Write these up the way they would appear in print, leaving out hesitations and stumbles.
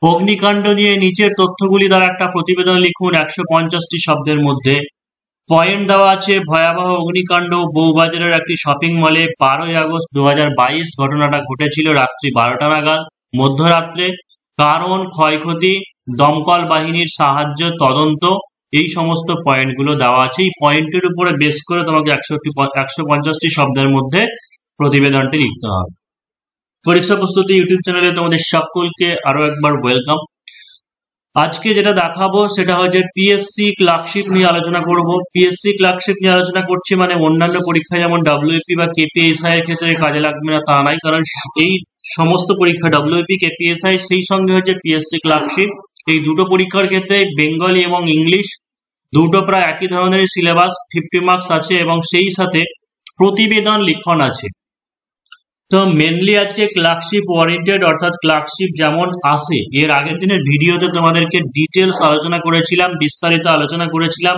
অগ্নিকাণ্ড নিয়ে নিচের তথ্যগুলি দ্বারা একটা প্রতিবেদন লিখুন ১৫০টি শব্দের মধ্যে। পয়েন্ট দেওয়া আছে, ভয়াবহ অগ্নিকাণ্ড বউবাজারের একটি শপিং মলে ১২ই আগস্ট ২০২২ ঘটনাটা ঘটেছিল রাত্রি ১২টা নাগাদ মধ্যরাত্রে। কারণ, ক্ষয়ক্ষতি, দমকল বাহিনীর সাহায্য, তদন্ত, এই সমস্ত পয়েন্টগুলো দেওয়া আছে। এই পয়েন্টের উপরে বেস করে তোমাকে ১৫০টি শব্দের মধ্যে প্রতিবেদনটি লিখতে হবে। পরীক্ষা প্রস্তুতি ইউটিউব চ্যানেলে তোমাদের সকলকে আরো একবার ওয়েলকাম। আজকে যেটা দেখাবো সেটা হচ্ছে পিএসসি ক্লার্কশিপ নিয়ে আলোচনা করব। পিএসসি ক্লার্কশিপ নিয়ে আলোচনা করছি মানে অন্যান্য পরীক্ষা যেমন ডাব্লিউপি বা কেপিএসআই এর ক্ষেত্রে কাজে লাগবে না তা নয়, কারণ এই সমস্ত পরীক্ষা ডাব্লিউপি কেপিএসআই সেই সঙ্গে হচ্ছে পিএসসি ক্লার্কশিপ, এই দুটো পরীক্ষার ক্ষেত্রে বেঙ্গলি এবং ইংলিশ দুটো প্রায় একই ধরনের সিলেবাস, 50 মার্কস আছে এবং সেই সাথে প্রতিবেদন লিখন আছে। তো মেনলি আজকে ক্লার্কশিপ ওরিয়েন্টেড, অর্থাৎ ক্লার্কশিপ যেমন আসে, এর আগের দিনের ভিডিওতে তোমাদেরকে ডিটেলস আলোচনা করেছিলাম, বিস্তারিত আলোচনা করেছিলাম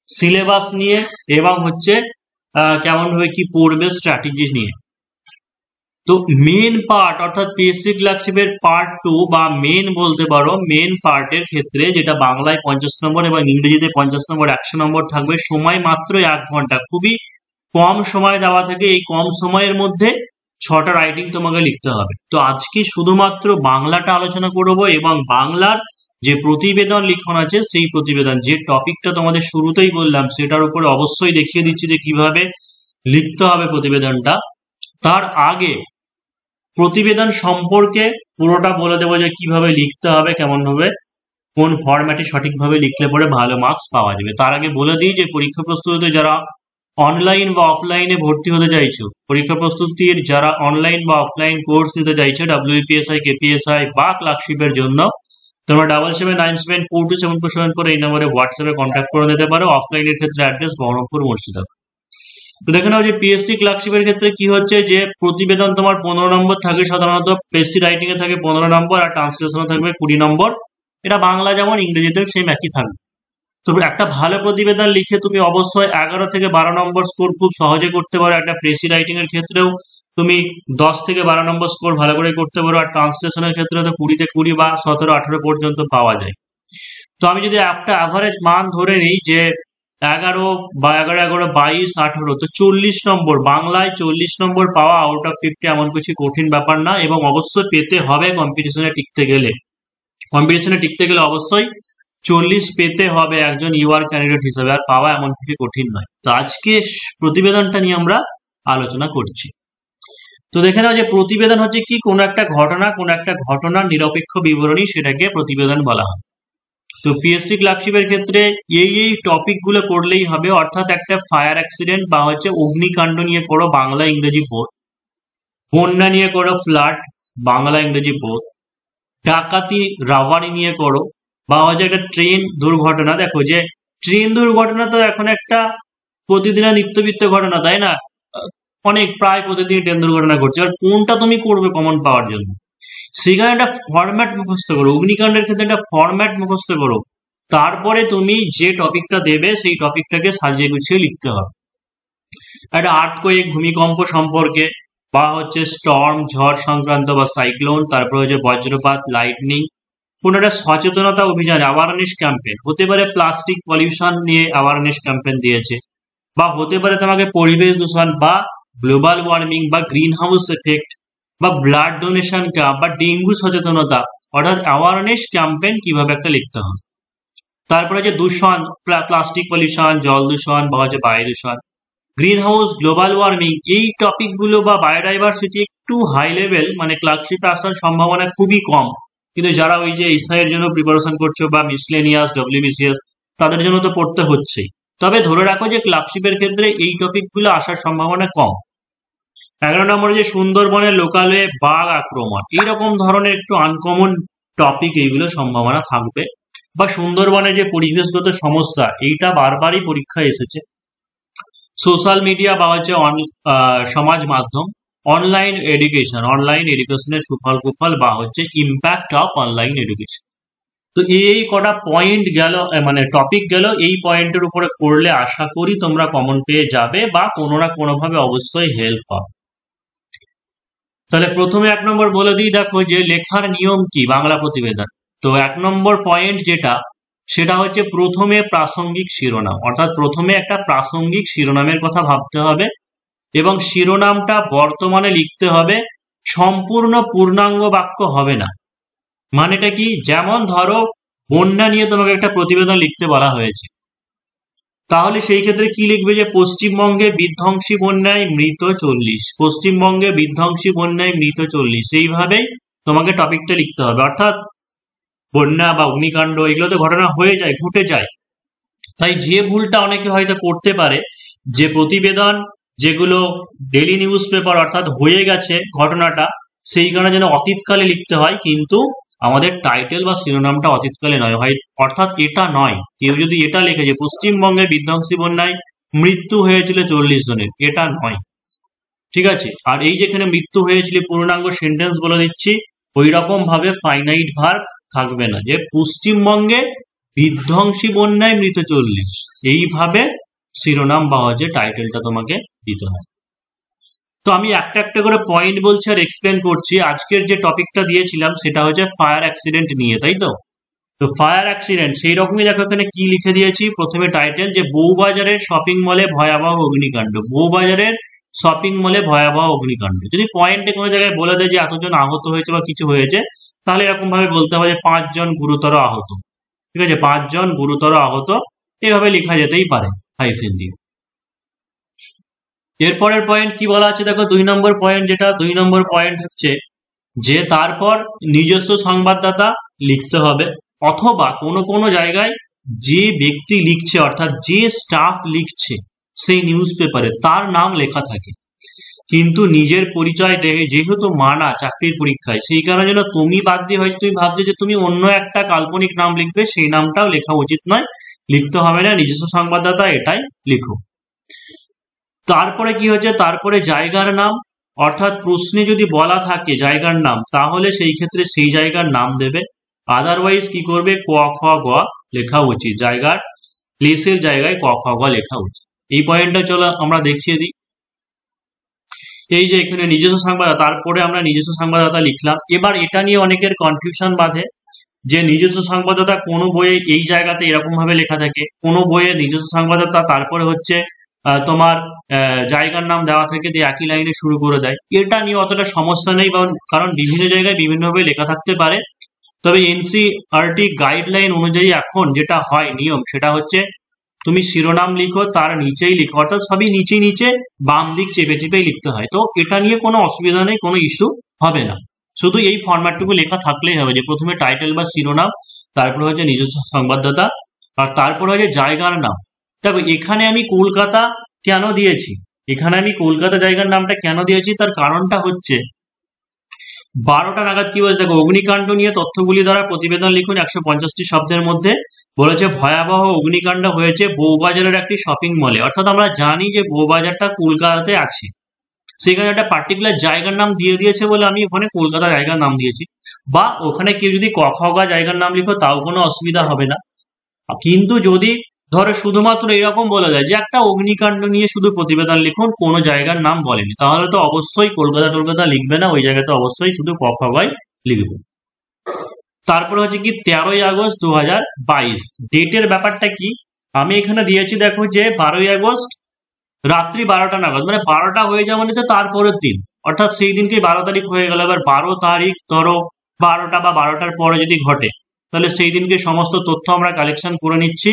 সিলেবাস নিয়ে এবং হচ্ছে কেমন ভাবে কি পড়বে স্ট্র্যাটেজি নিয়ে। তো মেন পার্ট অর্থাৎ পিএসসি ক্লার্কশিপের পার্ট 2 বা মেন বলতে পারো, মেন পার্টের ক্ষেত্রে যেটা বাংলায় 50 নম্বর এবং ইংরেজিতে 50 নম্বর 100 নম্বর থাকবে, সময় মাত্র 1 ঘন্টা, খুবই কম সময় দেওয়া থাকে। এই কম সময়ের মধ্যে 6টা রাইটিং তোমাকে লিখতে হবে। তো আজকে শুধুমাত্র বাংলাটা আলোচনা করব এবং বাংলার যে প্রতিবেদন লিখন আছে সেই প্রতিবেদন, যে টপিকটা তোমাদের শুরুতেই বললাম সেটার উপরে অবশ্যই দেখিয়ে দিচ্ছি যে কিভাবে লিখতে হবে প্রতিবেদনটা। তার আগে প্রতিবেদন সম্পর্কে পুরোটা বলে দেবো যে কিভাবে লিখতে হবে, কেমন ভাবে কোন ফরম্যাটে সঠিকভাবে লিখলে পরে ভালো মার্কস পাওয়া যাবে। তার আগে বলে দিই যে পরীক্ষা প্রস্তুতিতে যারা অনলাইন বা অফলাইনে ভর্তি হতে চাইছো, পরীক্ষা প্রস্তুতির যারা অনলাইন বা অফলাইন কোর্স নিতে চাইছো ডাব্লিউপিএসআই, কেপিএসআই বা ক্লার্কশিপের জন্য, তোমরা 7797427474 এই নম্বরে হোয়াটসঅ্যাপে কন্ট্যাক্ট করে নিতে পারো। অফলাইনের ক্ষেত্রে অ্যাড্রেস বহরমপুর মুর্শিদাবাদ। তো দেখে নাও যে পিএসসি ক্লার্কশিপের ক্ষেত্রে কি হচ্ছে, যে প্রতিবেদন তোমার 15 নম্বর থাকে সাধারণত, পেসি রাইটিং এ থাকে 15 নম্বর আর ট্রান্সলেশনে থাকবে 20 নম্বর। এটা বাংলা যেমন ইংরেজিতেও সেম একই থাকবে। তো একটা ভালো প্রতিবেদন লিখে তুমি অবশ্যই 11 থেকে 12 নম্বর স্কোর খুব সহজে করতে পারো। একটা প্রেসি রাইটিং এর ক্ষেত্রেও তুমি 10 থেকে 12 নম্বর স্কোর ভালো করে করতে পারো, আর ট্রান্সলেশনের ক্ষেত্রে তো 20 থেকে 20 বা 17-18 পর্যন্ত পাওয়া যায়। তো আমি যদি একটা অ্যাভারেজ মান ধরে নিই যে 11 বা 11-11-22-18, তো 40 নম্বর বাংলায় 40 নম্বর পাওয়া আউট অফ 50 এমন কিছু কঠিন ব্যাপার না, এবং অবশ্যই পেতে হবে কম্পিটিশনে টিকতে গেলে। কম্পিটিশনে টিকতে গেলে অবশ্যই 40 পেতে হবে একজন ইউআর ক্যান্ডিডেট হিসেবে, আর পাওয়া এমন কিছু কঠিন নয়। তো আজকে প্রতিবেদনটা নিয়ে আমরা আলোচনা করছি। তো দেখে নাও যে প্রতিবেদন হচ্ছে কি, কোন একটা ঘটনার নিরপেক্ষ বিবরণী, সেটাকে প্রতিবেদন বলা হয়। তো পিএসসি ক্লার্কশিপের ক্ষেত্রে এই টপিক গুলো করলেই হবে, অর্থাৎ একটা ফায়ার অ্যাক্সিডেন্ট বা হচ্ছে অগ্নিকাণ্ড নিয়ে করো, বাংলা ইংরেজি বোথ। বন্যা নিয়ে করো, ফ্লাড, বাংলা ইংরেজি বোথ। ডাকাতি রাবারি নিয়ে করো, বা হচ্ছে একটা ট্রেন দুর্ঘটনা। দেখো যে ট্রেন দুর্ঘটনা তো এখন একটা প্রতিদিনের নিত্যবিত্ত ঘটনা, তাই না? অনেক প্রায় প্রতিদিন ট্রেন দুর্ঘটনা ঘটছে। আর কোনটা তুমি করবে কমন পাওয়ার জন্য, সেখানে একটা ফরম্যাট মুখস্থ করো। অগ্নিকাণ্ডের ক্ষেত্রে একটা ফরম্যাট মুখস্থ করো, তারপরে তুমি যে টপিকটা দেবে সেই টপিকটাকে সাজিয়ে গুছিয়ে লিখতে হবে। একটা আর্থকোয়েক, ভূমিকম্প সম্পর্কে, বা হচ্ছে স্টর্ম, ঝড় সংক্রান্ত বা সাইক্লোন, তারপরে হচ্ছে বজ্রপাত, লাইটনিং, কোন একটা সচেতনতা অভিযান, অ্যাওয়ারনেস ক্যাম্পেইন হতে পারে। প্লাস্টিক পলিউশন নিয়ে অ্যাওয়ারনেস ক্যাম্পেইন দিয়েছে, বা হতে পারে তোমাকে পরিবেশ দূষণ বা গ্লোবাল ওয়ার্মিং বা গ্রিন হাউস এফেক্ট, বা ব্লাড ডোনেশন ক্যাম্প, বা ডেঙ্গু সচেতনতা, অর্থাৎ অ্যাওয়ারনেস ক্যাম্পেইন কিভাবে একটা লিখতে হবে। তারপরে যে দূষণ, প্লাস্টিক পলিউশন, জল দূষণ বা হচ্ছে বায়ু দূষণ, গ্রিন হাউস, গ্লোবাল ওয়ার্মিং, এই টপিক গুলো বা বায়োডাইভার্সিটি একটু হাই লেভেল, মানে ক্লার্কশিপে আসার সম্ভাবনা খুবই কম। কিন্তু যারা ওই যে এসআই এর জন্য প্রিপারেশন করছো বা মিসলেনিয়াস, ডব্লিউবিসিএস, তাদের জন্য তো পড়তে হচ্ছেই। তবে ধরে রাখো যে ক্লার্কশিপের ক্ষেত্রে এই টপিক গুলো আসার সম্ভাবনা কম। 11 নম্বরে যে সুন্দরবনের লোকালয়ে বাঘ আক্রমণ, এইরকম ধরনের একটু আনকমন টপিক, এইগুলো সম্ভাবনা থাকবে। বা সুন্দরবনের যে পরিবেশগত সমস্যা, এইটা বারবারই পরীক্ষায় এসেছে। সোশ্যাল মিডিয়া বা হচ্ছে সমাজ মাধ্যম, অনলাইন এডুকেশনের সুফল কুফল বা হচ্ছে ইম্প্যাক্ট অফ অনলাইন এডুকেশন। তো এই কটা পয়েন্ট গেল, মানে টপিক গেল। এই পয়েন্টের উপরে পড়লে আশা করি তোমরা কমন পেয়ে যাবে বা কোনো না কোনো ভাবে অবশ্যই হেল্প হবে। তাহলে প্রথমে 1 নম্বর বলে দিই, দেখো যে লেখার নিয়ম কি বাংলা প্রতিবেদন। তো 1 নম্বর পয়েন্ট যেটা, সেটা হচ্ছে প্রথমে প্রাসঙ্গিক শিরোনাম, অর্থাৎ প্রথমে একটা প্রাসঙ্গিক শিরোনামের কথা ভাবতে হবে এবং শিরোনামটা বর্তমানে লিখতে হবে, সম্পূর্ণ পূর্ণাঙ্গ বাক্য হবে না। মানেটা কি, যেমন ধরো বন্যা নিয়ে তোমাকে একটা প্রতিবেদন লিখতে বলা হয়েছে, তাহলে সেই ক্ষেত্রে কি লিখবে, যে পশ্চিমবঙ্গে বিধ্বংসী বন্যায় মৃত 40, পশ্চিমবঙ্গে বিধ্বংসী বন্যায় মৃত 40, এইভাবেই তোমাকে টপিকটা লিখতে হবে। অর্থাৎ বন্যা বা অগ্নিকাণ্ড এগুলো তো ঘটনা হয়ে যায়, ঘটে যায়, তাই যে ভুলটা অনেকে হয়তো করতে পারে, যে প্রতিবেদন যেগুলো ডেইলি নিউজ পেপার অর্থাৎ হয়ে গেছে ঘটনাটা, সেইখানে যেন অতীতকালে লিখতে হয়, কিন্তু আমাদের টাইটেল বা শিরোনামটা অতীতকালে নয় হয়, অর্থাৎ এটা নয়। কেউ যদি এটা লিখে যে পশ্চিমবঙ্গে বিধ্বংসী বন্যায় মৃত্যু হয়েছিল 40 জনের, এটা নয়, ঠিক আছে। আর এই যেখানে মৃত্যু হয়েছিল পূর্ণাঙ্গ সেন্টেন্স বলে দিচ্ছি, ওই রকম ভাবে ফাইনাইট ভার্ব থাকবে না, যে পশ্চিমবঙ্গে বিধ্বংসী বন্যায় মৃত 40, এইভাবে শিরোনাম বা হচ্ছে টাইটেলটা তোমাকে দিতে হয়। তো আমি একটা একটা করে পয়েন্ট বলছি আর এক্সপ্লেন করছি। আজকের যে টপিকটা দিয়েছিলাম সেটা হচ্ছে ফায়ার অ্যাক্সিডেন্ট নিয়ে, তাই তো। তো ফায়ার অ্যাক্সিডেন্ট সেই রকমই দেখো এখানে কি লিখে দিয়েছি, প্রথমে টাইটেল যে বউবাজারের শপিং মলে ভয়াবহ অগ্নিকাণ্ড, বউবাজারের শপিং মলে ভয়াবহ অগ্নিকাণ্ড। যদি পয়েন্টে কোনো জায়গায় বলে দেয় যে এতজন আহত হয়েছে বা কিছু হয়েছে, তাহলে এরকম ভাবে বলতে হবে যে 5 জন গুরুতর আহত, ঠিক আছে, 5 জন গুরুতর আহত, এভাবে লেখা যেতেই পারে হাইফেন দিয়ে। এরপরের পয়েন্ট কি বলা আছে দেখো, 2 নম্বর পয়েন্ট, যেটা 2 নম্বর পয়েন্ট হচ্ছে যে তারপর নিজস্ব সংবাদদাতা লিখতে হবে, অথবা কোনো কোনো জায়গায় যে ব্যক্তি লিখছে অর্থাৎ যে স্টাফ লিখছে সেই নিউজ পেপারে তার নাম লেখা থাকে, কিন্তু নিজের পরিচয় দেহে যেহেতু মানা চাকরির পরীক্ষায়, সেই কারণে যেন তুমি বাদ দিয়ে হয়তো তুমি ভাবছো যে তুমি অন্য একটা কাল্পনিক নাম লিখবে, সেই নামটাও লেখা উচিত নয়, লিখতে হবে না, নিজস্ব সংবাদদাতা এটাই লিখো। তারপরে কি হচ্ছে, তারপরে জায়গার নাম, অর্থাৎ প্রশ্নে যদি বলা থাকে জায়গার নাম, তাহলে সেই ক্ষেত্রে সেই জায়গার নাম দেবে, আদারওয়াইজ কি করবে, ক খ গ লেখা উচিত, জায়গার প্লেসের জায়গায় ক খ গ লেখা উচিত। এই পয়েন্টটা চলো আমরা দেখিয়ে দিই। এই যে এখানে নিজস্ব সংবাদদাতা, তারপরে আমরা নিজস্ব সংবাদদাতা লিখলাম। এবার এটা নিয়ে অনেকের কনফিউশন বাঁধে যে নিজস্ব সংবাদদাতা কোনো বইয়ে এই জায়গাতে এরকম ভাবে লেখা থাকে, কোনো বইয়ে নিজস্ব সংবাদদাতা তারপরে হচ্ছে তোমার জায়গার নাম দেওয়া থাকে, দিয়ে একই লাইনে শুরু করে দেয়। এটা নিয়ে অতটা সমস্যা নেই, কারণ বিভিন্ন জায়গায় বিভিন্নভাবে লেখা থাকতে পারে। তবে এনসিইআরটি গাইডলাইন অনুযায়ী এখন যেটা হয় নিয়ম, সেটা হচ্ছে তুমি শিরোনাম লিখো, তার নিচেই লিখো, অর্থাৎ সবই নিচে নিচে বাম দিক চেপে চেপেই লিখতে হয়। তো এটা নিয়ে কোনো অসুবিধা নেই, কোনো ইস্যু হবে না, শুধু এই ফরম্যাটটুকু লেখা থাকলেই হবে, যে প্রথমে টাইটেল বা শিরোনাম, তারপরে হচ্ছে নিজস্ব সংবাদদাতা, আর তারপরে হচ্ছে জায়গার নাম। দেখো এখানে আমি কলকাতা কেন দিয়েছি, এখানে আমি কলকাতা জায়গার নামটা কেন দিয়েছি, তার কারণটা হচ্ছে 12টা নাগাদ কি বলছে দেখো, অগ্নিকাণ্ড নিয়ে তথ্যগুলি দ্বারা প্রতিবেদন লিখুন 150টি শব্দের মধ্যে। বলেছে ভয়াবহ অগ্নিকাণ্ড হয়েছে বউবাজারের একটি শপিং মলে, অর্থাৎ আমরা জানি যে বউবাজারটা কলকাতাতে আছে, সেখানে একটা পার্টিকুলার জায়গার নাম দিয়ে দিয়েছে বলে আমি ওখানে কলকাতা জায়গার নাম দিয়েছি। বা ওখানে কেউ যদি ক খ গ জায়গার নাম লিখো তাও কোনো অসুবিধা হবে না। কিন্তু যদি ধরো শুধুমাত্র এরকম বলা যায় যে একটা অগ্নিকাণ্ড নিয়ে শুধু প্রতিবেদন লিখুন, কোনো জায়গার নাম বলেনি, তাহলে তো অবশ্যই কলকাতা লিখবে না, ওই জায়গাতে অবশ্যই শুধু ক খ গই লিখবে। তারপরে হচ্ছে কি 13ই আগস্ট 2022, ডেটের ব্যাপারটা কি, আমি এখানে দিয়েছি দেখো যে 12ই আগস্ট রাত্রি 12টা নাগাদ, মানে 12টা হয়ে যাওয়া মানে তো তারপরের দিন, অর্থাৎ সেই দিনকে 12 তারিখ হয়ে গেল। এবার 12 তারিখ ধরো 12টা বা 12টার পরে যদি ঘটে, তাহলে সেই দিনকে সমস্ত তথ্য আমরা কালেকশন করে নিচ্ছি,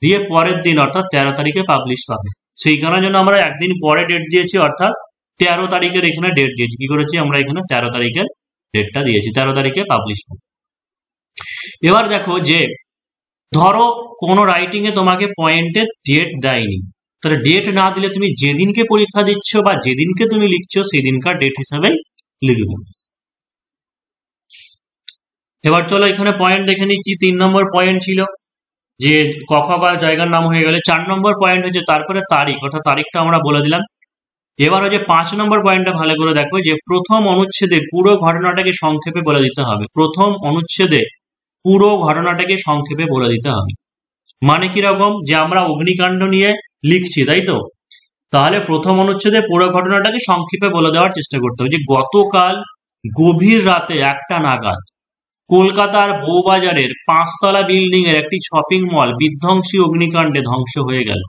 দিয়ে পরের দিন অর্থাৎ 13 তারিখে পাবলিশ পাবে। সেই কারণের জন্য আমরা একদিন পরে ডেট দিয়েছি, অর্থাৎ 13 তারিখের এখানে ডেট দিয়েছি। কি করেছি আমরা এখানে 13 তারিখের ডেটটা দিয়েছি, 13 তারিখে পাবলিশ পাবে। এবার দেখো যে ধরো কোনো রাইটিং এ তোমাকে পয়েন্টের ডেট দেয়নি, তাহলে ডেট না দিলে তুমি যেদিনকে পরীক্ষা দিচ্ছ বা যেদিনকে তুমি লিখছো সেদিনকার ডেট হিসাবেই লিখবে। এবার চলো এখানে পয়েন্ট দেখে নিই, কি 3 নম্বর পয়েন্ট ছিল যে কখা বা জায়গার নাম হয়ে গেলে। 4 নম্বর পয়েন্ট হচ্ছে তারপরে তারিখ, অর্থাৎ তারিখটা আমরা বলে দিলাম। এবার হচ্ছে 5 নম্বর পয়েন্টটা ভালো করে দেখো, যে প্রথম অনুচ্ছেদে পুরো ঘটনাটাকে সংক্ষেপে বলে দিতে হবে, প্রথম অনুচ্ছেদে পুরো ঘটনাটাকে সংক্ষেপে বলে দিতে হবে। মানে কিরকম, যে আমরা অগ্নিকাণ্ড নিয়ে লিখছি তাই তো, তাহলে প্রথম অনুচ্ছেদে পুরো ঘটনাটাকে সংক্ষেপে বলে দেওয়ার চেষ্টা করতে হবে, যে গতকাল গভীর রাতে 1টা নাগাদ কলকাতার বউবাজারের 5 তলা বিল্ডিং এর একটি শপিং মল বিধ্বংসী অগ্নিকাণ্ডে ধ্বংস হয়ে গেল।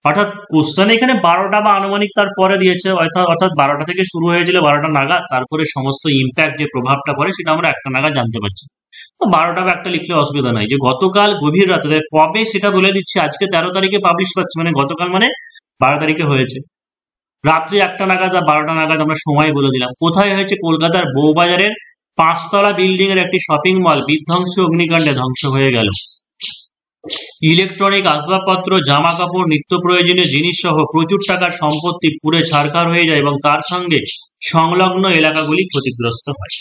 অর্থাৎ কোশ্চেন এখানে 12টা বা আনুমানিক তার পরে দিয়েছে, অর্থাৎ 12টা থেকে শুরু হয়েছিল 12টা নাগাদ, তারপরে সমস্ত ইম্প্যাক্ট যে প্রভাবটা পড়ে সেটা আমরা 1টা নাগাদ জানতে পারছি। তো 12টা বা 1টা লিখলে অসুবিধা নাই। যে গতকাল গভীর রাতে কবে সেটা বলে দিচ্ছি, আজকে 13 তারিখে পাবলিশ পাচ্ছে, মানে গতকাল মানে 12 তারিখে হয়েছে, রাত্রি 1টা নাগাদ বা 12টা নাগাদ আমরা সময় বলে দিলাম। কোথায় হয়েছে? কলকাতার বউবাজারের 5 তলা বিল্ডিং এর একটি শপিং মল বিধ্বংসী অগ্নিকাণ্ডে ধ্বংস হয়ে গেল। ইলেকট্রনিক আসবাবপত্র, জামা কাপড়, নিত্য প্রয়োজনীয় জিনিস সহ প্রচুর টাকার সম্পত্তি পুড়ে ছারখার হয়ে যায় এবং তার সঙ্গে সংলগ্ন এলাকাগুলি ক্ষতিগ্রস্ত হয়।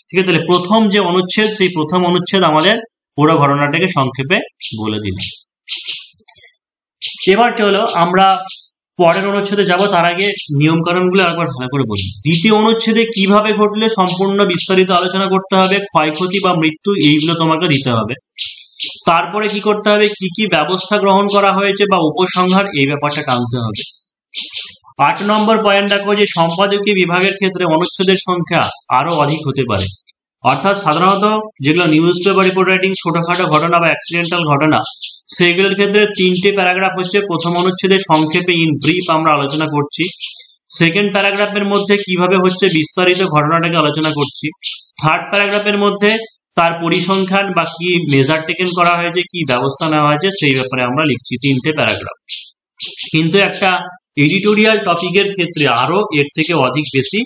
ঠিক আছে, তাহলে প্রথম যে অনুচ্ছেদ, সেই প্রথম অনুচ্ছেদ আমাদের পুরো ঘটনাটাকে সংক্ষেপে বলে দিলাম। এবার চলো আমরা পরের অনুচ্ছেদে যাব, তার আগে নিয়ম কানুনগুলো একবার ভালো করে বলি। দ্বিতীয় অনুচ্ছেদে কিভাবে ঘটলে সম্পূর্ণ বিস্তারিত আলোচনা করতে হবে, ক্ষয়ক্ষতি বা মৃত্যু এইগুলো তোমাকে দিতে হবে। তারপরে কি করতে হবে, কি কি ব্যবস্থা গ্রহণ করা হয়েছে বা উপসংহার, এই ব্যাপারটা টানতে হবে। 8 নম্বর পয়েন্ট দেখো যে সম্পাদকীয় বিভাগের ক্ষেত্রে অনুচ্ছেদের সংখ্যা আরো অধিক হতে পারে। অর্থাৎ সাধারণত যেগুলো নিউজ পেপার রিপোর্ট রাইটিং, ছোটখাটো ঘটনা বা অ্যাক্সিডেন্টাল ঘটনা, সেইগুলোর ক্ষেত্রে 3টে প্যারাগ্রাফ হচ্ছে। প্রথম অনুচ্ছেদে সংক্ষেপে ইন ব্রিফ আমরা আলোচনা করছি। সেকেন্ড প্যারাগ্রাফের মধ্যে কিভাবে হচ্ছে বিস্তারিত ঘটনাটাকে আলোচনা করছি। থার্ড প্যারাগ্রাফের মধ্যে তার পরিসংখ্যান বা কি মেজার টেকেন করা হয়েছে, কি ব্যবস্থা নেওয়া হয়েছে, সেই ব্যাপারে আমরা লিখছি 3টে প্যারাগ্রাফ। কিন্তু একটা এডিটোরিয়াল টপিকের ক্ষেত্রে আরো এর থেকে অধিক বেশি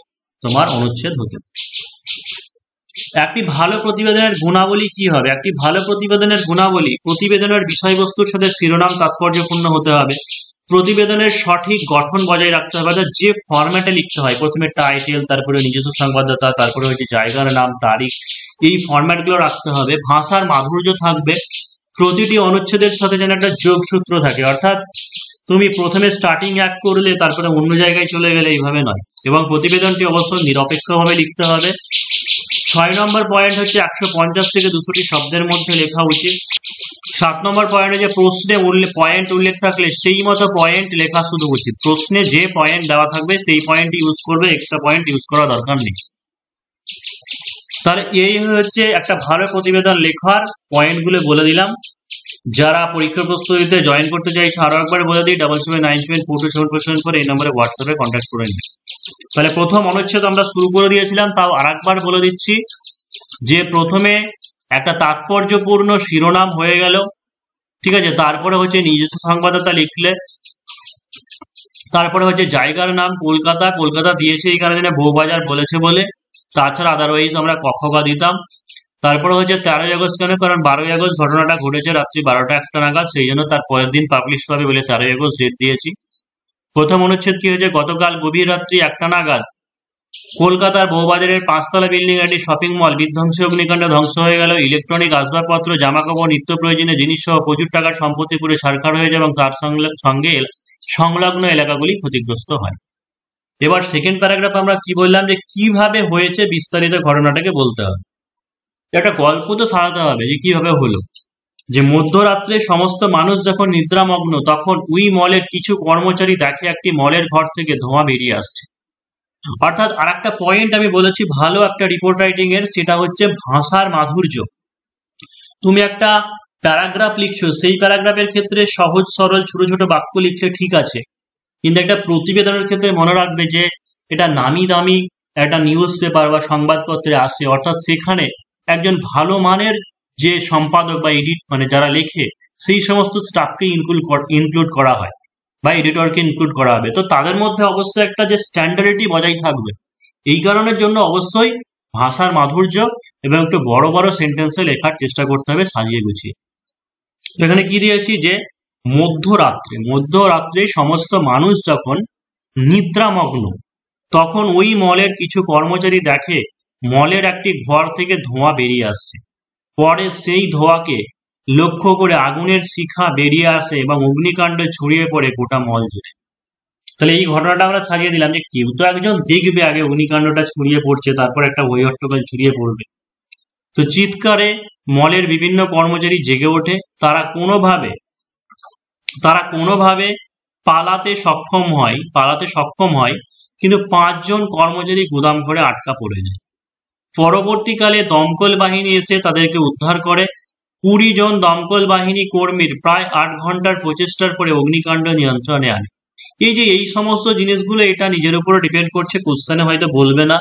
তোমার অনুচ্ছেদ হতে পারে। একটি ভালো প্রতিবেদনের গুণাবলী কি হবে? একটি ভালো প্রতিবেদনের গুণাবলী প্রতিবেদনের বিষয়বস্তুর সাথে শিরোনাম তাৎপর্যপূর্ণ হতে হবে, প্রতিবেদনের সঠিক গঠন বজায় রাখতে হবে, অর্থাৎ যে ফরম্যাটে লিখতে হয়, প্রথমে টাইটেল, তারপরে নিজস্ব সংবাদদাতা, তারপরে হচ্ছে জায়গার নাম, তারিখ, এই ফরম্যাটগুলো রাখতে হবে। ভাষার মাধুর্য থাকবে, প্রতিটি অনুচ্ছেদের সাথে যেন একটা যোগসূত্র থাকে, অর্থাৎ তুমি প্রথমে স্টার্টিং এক করলে তারপরে অন্য জায়গায় চলে গেলে, এইভাবে নয়। এবং প্রতিবেদনটি অবশ্যই নিরপেক্ষভাবে লিখতে হবে। 6 নম্বর পয়েন্ট হচ্ছে 150 থেকে 200টি শব্দের মধ্যে লেখা উচিত। 7 নম্বর পয়েন্টে যে প্রশ্নে পয়েন্ট উল্লেখ থাকলে সেই মতো পয়েন্ট লেখা শুধু উচিত। প্রশ্নে যে পয়েন্ট দেওয়া থাকবে সেই পয়েন্ট ইউজ করবে, এক্সট্রা পয়েন্ট ইউজ করা দরকার নেই। তাহলে এই হচ্ছে একটা ভালো প্রতিবেদন লেখার পয়েন্টগুলো বলে দিলাম। যারা পরীক্ষা প্রস্তুতিতে জয়েন করতে চাইছে আরো একবার বলে দিই, 7797427474 এই নম্বরে হোয়াটসঅ্যাপে কন্ট্যাক্ট করে নিন। তাহলে প্রথম অনুচ্ছেদ আমরা শুরু করে দিয়েছিলাম, তাও আরেকবার বলে দিচ্ছি যে প্রথমে একটা তাৎপর্যপূর্ণ শিরোনাম হয়ে গেল, ঠিক আছে, তারপরে হচ্ছে নিজস্ব সংবাদদাতা লিখলে, তারপরে হচ্ছে জায়গার নাম কলকাতা, কলকাতা দিয়েছে এই কারণে বউবাজার বলেছে বলে, তাছাড়া আদারওয়াইজ আমরা কখগা দিতাম। তারপরে হচ্ছে 13ই আগস্ট কেন, কারণ 12ই আগস্ট ঘটনাটা ঘটেছে রাত্রি 12টা 1টা নাগাদ, সেই জন্য তার পরের দিন পাবলিশ পাবে বলে 13ই আগস্ট ডেট দিয়েছি। প্রথম অনুচ্ছেদ কি হয়েছে, গতকাল গভীর রাত্রি 1টা নাগাদ কলকাতার বউবাজারের 5 তলা বিল্ডিং একটি শপিং মল বিধ্বংসী অগ্নিকাণ্ডে ধ্বংস হয়ে গেল। ইলেকট্রনিক আসবাবপত্র, জামাকাপড়, নিত্য প্রয়োজনীয় জিনিস সহ প্রচুর টাকার সম্পত্তি পুড়ে ছারখার হয়ে যায় এবং তার সঙ্গে সংলগ্ন এলাকাগুলি ক্ষতিগ্রস্ত হয়। এবার সেকেন্ড প্যারাগ্রাফ আমরা কি বললাম, যে কিভাবে হয়েছে বিস্তারিত ঘটনাটাকে বলতে হবে, একটা গল্প তো সাজাতে হবে যে কিভাবে হলো। যে মধ্যরাত্রে সমস্ত মানুষ যখন নিদ্রামগ্ন, তখন ওই মলের কিছু কর্মচারী দেখে একটি মলের ঘর থেকে ধোঁয়া বেরিয়ে আসছে। অর্থাৎ আর একটা পয়েন্ট আমি বলেছি ভালো একটা রিপোর্ট রাইটিং এর, সেটা হচ্ছে ভাষার মাধুর্য। তুমি একটা প্যারাগ্রাফ লিখছো, সেই প্যারাগ্রাফের ক্ষেত্রে সহজ সরল ছোট ছোট বাক্য লিখলে ঠিক আছে, কিন্তু একটা প্রতিবেদনের ক্ষেত্রে মনে রাখবে যে এটা নামি দামি একটা নিউজ পেপার বা সংবাদপত্রে আসে, অর্থাৎ সেখানে একজন ভালো মানের যে সম্পাদক বা এডিট মানে যারা লেখে, সেই সমস্ত স্টাফকে ইনক্লুড করা হয় বা এডিটরকে ইনক্লুড করা হবে। তো তাদের মধ্যে অবশ্যই একটা যে স্ট্যান্ডার্ডিটি বজায় থাকবে, এই কারণের জন্য অবশ্যই ভাষার মাধুর্য এবং একটু বড় বড় সেন্টেন্সে লেখার চেষ্টা করতে হবে সাজিয়ে গুছিয়ে। এখানে কি দিয়েছি, যে মধ্যরাত্রে সমস্ত মানুষ যখন নিদ্রামগ্ন, তখন ওই মলের কিছু কর্মচারী দেখে মলের একটি ঘর থেকে ধোঁয়া বেরিয়ে আসছে। পরে সেই ধোঁয়াকে লক্ষ্য করে আগুনের শিখা বেরিয়ে আসে এবং অগ্নিকাণ্ড ছড়িয়ে পড়ে গোটা মল জুড়ে। তাহলে এই ঘটনাটা আমরা ছাড়িয়ে দিলাম যে কেউ তো একজন দেখবে আগে অগ্নিকাণ্ডটা ছড়িয়ে পড়ছে, তারপর একটা হই হট্টগোল ছড়িয়ে পড়বে। তো চিৎকারে মলের বিভিন্ন কর্মচারী জেগে ওঠে, তারা কোনোভাবে পালাতে সক্ষম হয়, কিন্তু 5 জন কর্মচারী গুদাম ঘরে আটকা পড়ে যায়। পরবর্তীকালে দমকল বাহিনী এসে তাদেরকে উদ্ধার করে। 20 জন দমকল বাহিনী কর্মীর প্রায় 8 ঘন্টার প্রচেষ্টার পরে অগ্নিকাণ্ড নিয়ন্ত্রণে আনে। এই সমস্ত জিনিসগুলো এটা নিজের উপরে ডিপেন্ড করছে, কোশ্চেনে হয়তো বলবে না,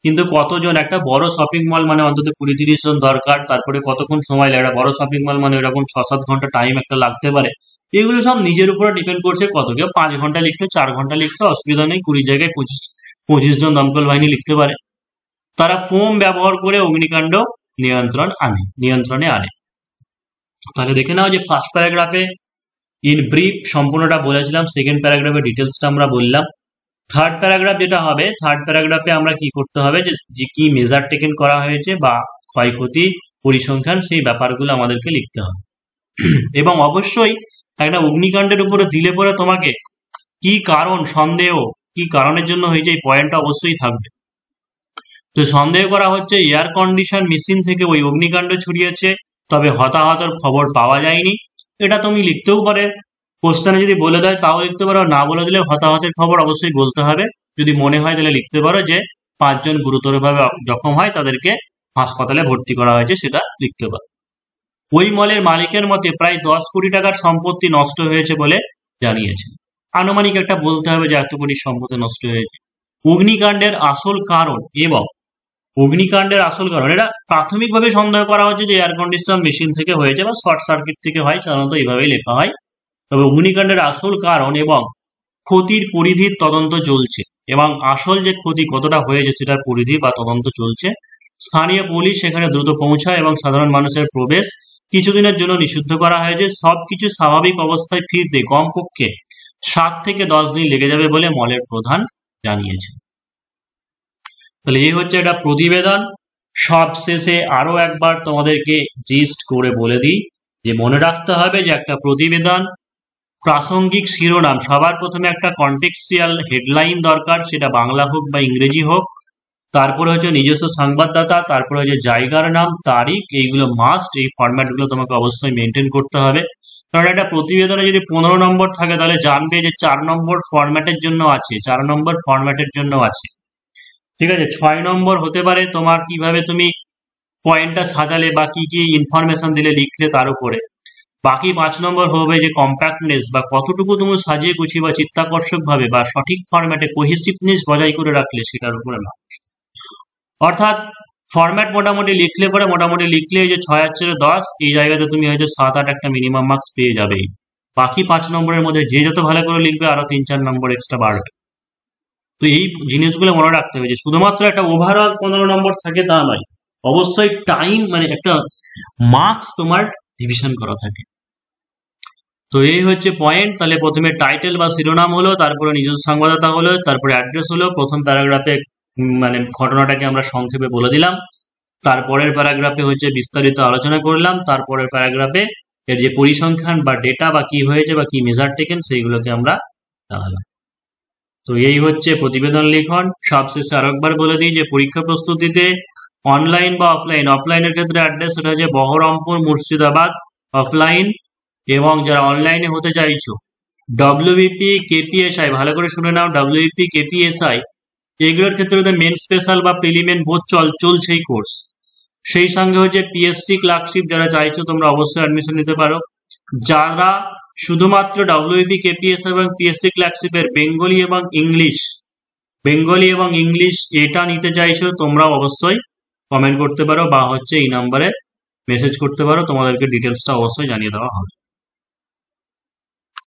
কিন্তু কতজন, একটা বড় শপিং মল মানে অন্তত 20-30 জন দরকার, তারপরে কতক্ষণ সময় লাগে, বড় শপিং মল মানে এরকম 6-7 ঘন্টা টাইম একটা লাগতে পারে। এগুলো সব নিজের উপরে ডিপেন্ড করছে, কত কেউ 5 ঘন্টা লিখতে, 4 ঘন্টা লিখতে অসুবিধা নেই, 20 জায়গায় 25 জন দমকল বাহিনী লিখতে পারে। তারা ফোম ব্যবহার করে অগ্নিকাণ্ড নিয়ন্ত্রণে আনে। তাহলে দেখে নাও যে ফার্স্ট প্যারাগ্রাফে ইন ব্রিফ সম্পূর্ণটা বলেছিলাম, সেকেন্ড প্যারাগ্রাফে ডিটেলসটা আমরা বললাম। থার্ড প্যারাগ্রাফ যেটা হবে, থার্ড প্যারাগ্রাফে আমরা কি করতে হবে, যে কি মেজার টেকেন করা হয়েছে বা ক্ষয়ক্ষতি পরিসংখ্যান, সেই ব্যাপারগুলো আমাদেরকে লিখতে হবে। এবং অবশ্যই একটা অগ্নিকাণ্ডের উপরে দিলে পরে তোমাকে কি কারণ, সন্দেহ কি কারণের জন্য হয়েছে, এই পয়েন্টটা অবশ্যই থাকবে। তো সন্দেহ করা হচ্ছে এয়ার কন্ডিশন মেশিন থেকে ওই অগ্নিকাণ্ড ছড়িয়েছে, তবে হতাহতের খবর পাওয়া যায়নি। এটা তুমি লিখতেও পারে, কোশ্চেনে যদি বলে দেয় তাও লিখতে পারো, না বলে দিলে হতাহতের খবর অবশ্যই বলতে হবে। যদি মনে হয় তাহলে লিখতে পারো যে 5 জন গুরুতরভাবে জখম হয়, তাদেরকে হাসপাতালে ভর্তি করা হয়েছে, সেটা লিখতে পারো। ওই মলের মালিকের মতে প্রায় 10 কোটি টাকার সম্পত্তি নষ্ট হয়েছে বলে জানিয়েছে। আনুমানিক একটা বলতে হবে যে এত কোটি সম্পত্তি নষ্ট হয়েছে। অগ্নিকাণ্ডের আসল কারণ এটা প্রাথমিকভাবে সন্দেহ করা হচ্ছে যে এয়ার কন্ডিশন মেশিন থেকে হয়েছে বা শর্ট সার্কিট থেকে হয়, সাধারণত এইভাবেই লেখা হয়। তবে অগ্নিকাণ্ডের আসল কারণ এবং ক্ষতির পরিধির তদন্ত চলছে, এবং আসল যে ক্ষতি কতটা হয়েছে সেটার পরিধি বা তদন্ত চলছে। স্থানীয় পুলিশ সেখানে দ্রুত পৌঁছায় এবং সাধারণ মানুষের প্রবেশ কিছুদিনের জন্য নিষিদ্ধ করা হয়েছে। সবকিছু স্বাভাবিক অবস্থায় ফিরতে কমপক্ষে 7 থেকে 10 দিন লেগে যাবে বলে মলের প্রধান জানিয়েছে। তাহলে এই হচ্ছে একটা প্রতিবেদন। সব শেষে আরো একবার তোমাদেরকে জিস্ট করে বলে দিই যে মনে রাখতে হবে যে একটা প্রতিবেদন প্রাসঙ্গিক শিরোনাম, সবার প্রথমে একটা কন্টেক্সচুয়াল হেডলাইন দরকার, সেটা বাংলা হোক বা ইংরেজি হোক। তারপরে হচ্ছে নিজস্ব সংবাদদাতা, তারপরে হচ্ছে জায়গার নাম, তারিখ, এইগুলো মাস্ট। এই ফরম্যাটগুলো তোমাকে অবশ্যই মেনটেন করতে হবে, কারণ একটা প্রতিবেদনে যদি 15 নম্বর থাকে তাহলে জানবে যে 4 নম্বর ফরম্যাটের জন্য আছে, 4 নম্বর ফরম্যাটের জন্য আছে। ঠিক আছে, 6 নম্বর হতে পারে তোমার কিভাবে তুমি পয়েন্টটা সাজালে বা কি কি ইনফরমেশন দিলে লিখলে তার উপরে। বাকি 5 নম্বর হবে যে কম্প্যাক্টনেস বা কতটুকু তুমি সাজিয়ে গুছিয়ে বা চিত্তাকর্ষক ভাবে বা সঠিক ফরম্যাটে কোহেসিভনেস বজায় করে রাখলে সেটার উপরে না। অর্থাৎ ফরম্যাট মোটামুটি লিখলে যে 6 আর 4 10, এই জায়গাতে তুমি হয়তো 7-8 একটা মিনিমাম মার্কস পেয়ে যাবেই। বাকি 5 নম্বরের মধ্যে যে যত ভালো করে লিখবে আরো 3-4 নম্বর এক্সট্রা বাড়বে। তো এই জিনিসগুলো মনে রাখতে হবে যে শুধুমাত্র একটা ওভারঅল 15 নম্বর থাকে তা নয়, অবশ্যই টাইম মানে একটা মার্কস তোমার ডিভিশন করা থাকে। তো এই হচ্ছে পয়েন্ট। তাহলে প্রথমে টাইটেল বা শিরোনাম হলো, তারপরে নিজস্ব সংবাদদাতা হলো, তারপরে অ্যাড্রেস হলো, প্রথম প্যারাগ্রাফে মানে ঘটনাটাকে আমরা সংক্ষেপে বলে দিলাম, তারপরের প্যারাগ্রাফে হচ্ছে বিস্তারিত আলোচনা করলাম, তারপরের প্যারাগ্রাফে এর যে পরিসংখ্যান বা ডেটা বা কি হয়েছে বা কি মেজার টেকেন সেইগুলোকে আমরা জানালাম। তো এই হচ্ছে প্রতিবেদন লিখন। সবশেষে আরেকবার বলে দিই যে পরীক্ষা প্রস্তুতিতে অনলাইন বা অফলাইনের ক্ষেত্রে অ্যাড্রেস সেটা হচ্ছে বহরমপুর, মুর্শিদাবাদ অফলাইন। এবং যারা অনলাইনে হতে চাইছো ডব্লিউবিপি, কেপিএসআই, ভালো করে শুনে নাও, ডব্লিউবিপি, কেপিএসআই এগুলোর ক্ষেত্রে মেন স্পেশাল বা প্রিলিমিনারি বোধ চলছে এই কোর্স। সেই সঙ্গে হচ্ছে পিএসসি ক্লার্কশিপ যারা চাইছো তোমরা অবশ্যই অ্যাডমিশন নিতে পারো। যারা শুধুমাত্র ডব্লিউবিপি, কেপিএসআই এবং পিএসসি ক্লার্কশিপের বেঙ্গলি এবং ইংলিশ এটা নিতে চাইছো তোমরা অবশ্যই কমেন্ট করতে পারো বা হচ্ছে এই নাম্বারে মেসেজ করতে পারো, তোমাদেরকে ডিটেলসটা অবশ্যই জানিয়ে দেওয়া হবে।